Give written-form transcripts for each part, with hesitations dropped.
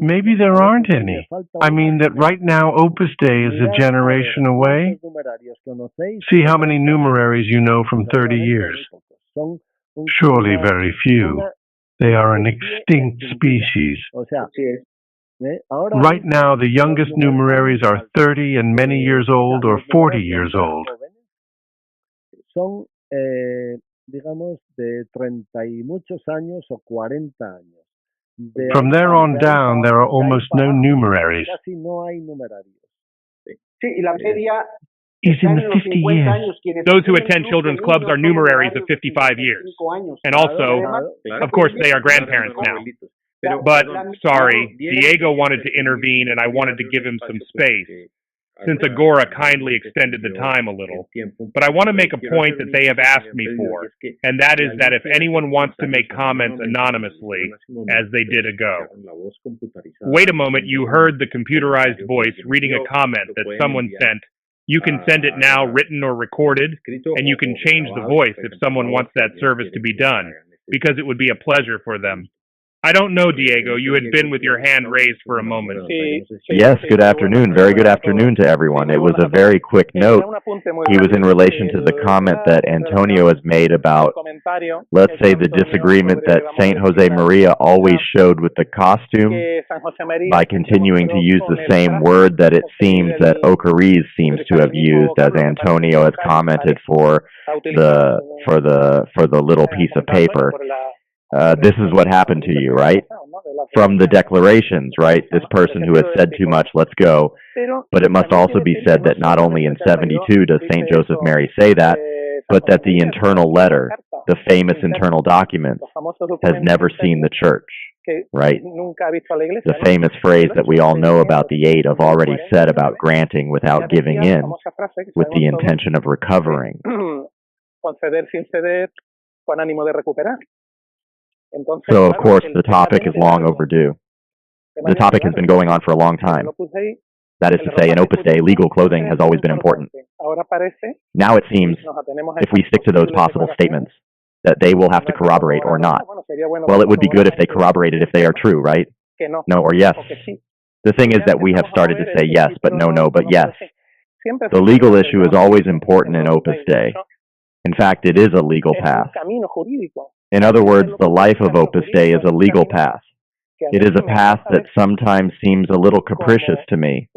Maybe there aren't any. I mean that right now Opus Dei is a generation away. See how many numeraries you know from 30 years. Surely very few. They are an extinct species. Right now the youngest numeraries are 30 and many years old or 40 years old. From there on down, there are almost no numeraries. Is in the 50 years. Those who attend children's clubs are numeraries of 55 years. And also, of course, they are grandparents now. But, sorry, Diego wanted to intervene and I wanted to give him some space, since Agora kindly extended the time a little. But I want to make a point that they have asked me for, and that is that if anyone wants to make comments anonymously, as they did ago. Wait a moment, you heard the computerized voice reading a comment that someone sent. You can send it now, written or recorded, and you can change the voice if someone wants that service to be done, because it would be a pleasure for them. I don't know, Diego. You had been with your hand raised for a moment. Yes, good afternoon. Very good afternoon to everyone. It was a very quick note. He was in relation to the comment that Antonio has made about, let's say, the disagreement that Saint Jose Maria always showed with the costume by continuing to use the same word that it seems that Ocariz seems to have used, as Antonio has commented for the little piece of paper. This is what happened to you, right? From the declarations, right? This person who has said too much, let's go. But it must also be said that not only in 72 does St. Joseph Mary say that, but that the internal letter, the famous internal document, has never seen the church, right? The famous phrase that we all know about the eight have already said about granting without giving in, with the intention of recovering. So, of course, the topic is long overdue. The topic has been going on for a long time. That is to say, in Opus Dei, legal clothing has always been important. Now it seems, if we stick to those possible statements, that they will have to corroborate or not. Well, it would be good if they corroborated if they are true, right? No or yes. The thing is that we have started to say yes, but no, but yes. The legal issue is always important in Opus Dei. In fact, it is a legal path. In other words, the life of Opus Dei is a legal path. It is a path that sometimes seems a little capricious to me,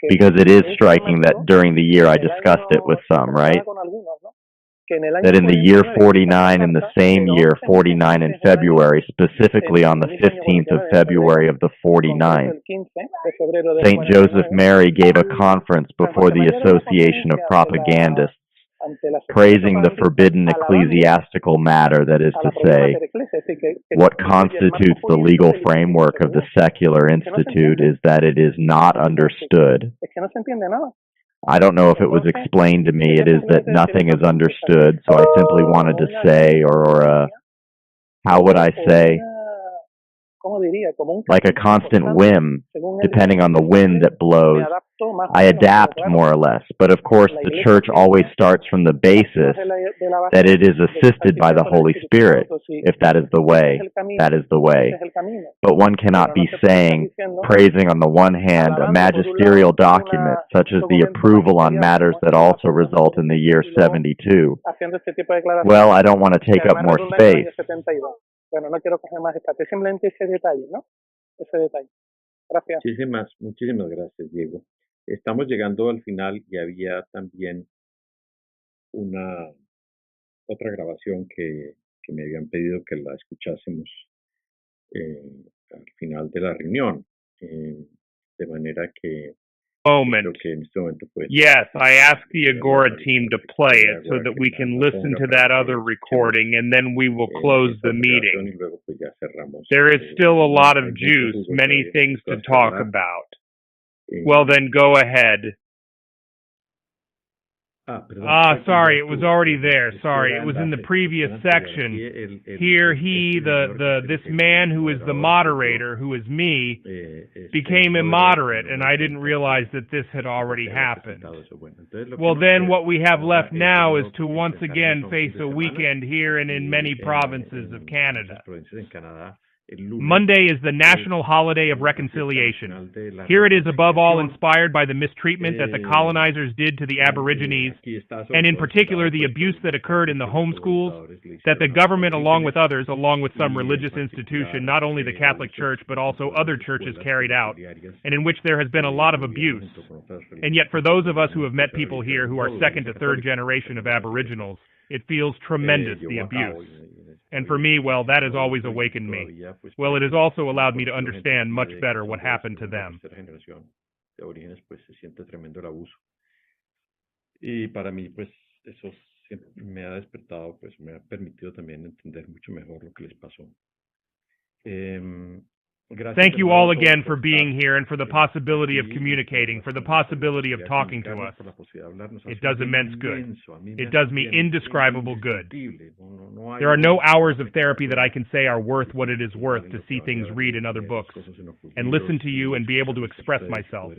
because it is striking that during the year I discussed it with some, right? That in the year 49, in the same year, 49 in February, specifically on the 15th of February of the 49th, St. Joseph Mary gave a conference before the Association of Propagandists, praising the forbidden ecclesiastical matter, that is to say, what constitutes the legal framework of the secular institute is that it is not understood. I don't know if it was explained to me. It is that nothing is understood, so I simply wanted to say, how would I say, like a constant whim, depending on the wind that blows. I adapt more or less, but of course the church always starts from the basis that it is assisted by the Holy Spirit. If that is the way, that is the way. But one cannot be saying, praising on the one hand a magisterial document such as the approval on matters that also result in the year 72. Well, I don't want to take up more space. Bueno, no quiero coger más espacio, simplemente ese detalle, ¿no? Ese detalle. Gracias. Muchísimas gracias, Diego. Estamos llegando al final y había también otra grabación que me habían pedido que la escuchásemos al final de la reunión, de manera que moment. Yes, I asked the Agora team to play it so that we can listen to that other recording, and then we will close the meeting. There is still a lot of juice, many things to talk about. Well, then go ahead. Sorry, it was already there. Sorry, it was in the previous section. Here, this man who is the moderator, who is me, became immoderate, and I didn't realize that this had already happened. Well, then what we have left now is to once again face a weekend here and in many provinces of Canada. Monday is the National Holiday of Reconciliation. Here it is above all inspired by the mistreatment that the colonizers did to the Aborigines, and in particular the abuse that occurred in the homeschools, that the government, along with others, along with some religious institution, not only the Catholic Church, but also other churches carried out, and in which there has been a lot of abuse. And yet for those of us who have met people here who are second to third generation of Aboriginals, it feels tremendous, the abuse. And for me, well, that has always awakened me. Well, it has also allowed me to understand much better what happened to them. Y para mí, pues, eso siempre me ha despertado, pues, me ha permitido también entender mucho mejor lo que les pasó. Thank you all again for being here and for the possibility of communicating, for the possibility of talking to us. It does immense good. It does me indescribable good. There are no hours of therapy that I can say are worth what it is worth to see things read in other books, and listen to you and be able to express myself,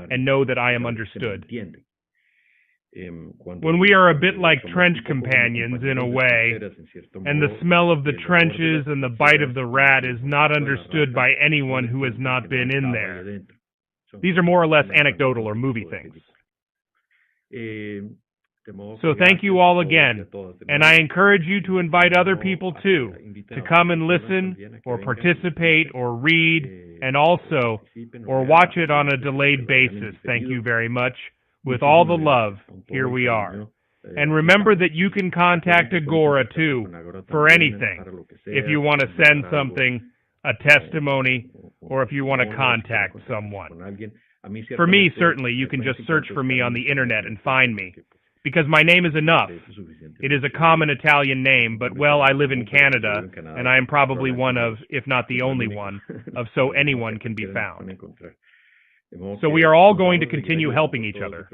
and know that I am understood. When we are a bit like trench companions, in a way, and the smell of the trenches and the bite of the rat is not understood by anyone who has not been in there. These are more or less anecdotal or movie things. So thank you all again, and I encourage you to invite other people too, to come and listen, or participate, or read, and also, or watch it on a delayed basis. Thank you very much. With all the love, here we are. And remember that you can contact Agora too, for anything. If you want to send something, a testimony, or if you want to contact someone. For me, certainly, you can just search for me on the internet and find me, because my name is enough. It is a common Italian name, but well, I live in Canada, and I am probably one of, if not the only one, of so anyone can be found. So we are all going to continue helping each other.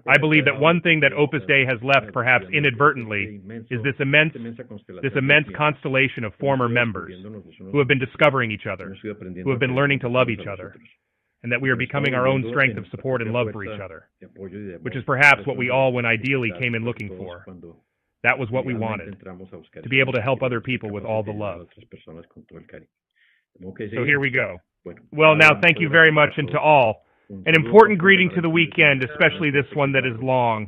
I believe that one thing that Opus Dei has left, perhaps inadvertently, is this immense constellation of former members who have been discovering each other, who have been learning to love each other, and that we are becoming our own strength of support and love for each other, which is perhaps what we all, when ideally, came in looking for. That was what we wanted, to be able to help other people with all the love. So here we go. Well, now, thank you very much, and to all, an important greeting to the weekend, especially this one that is long.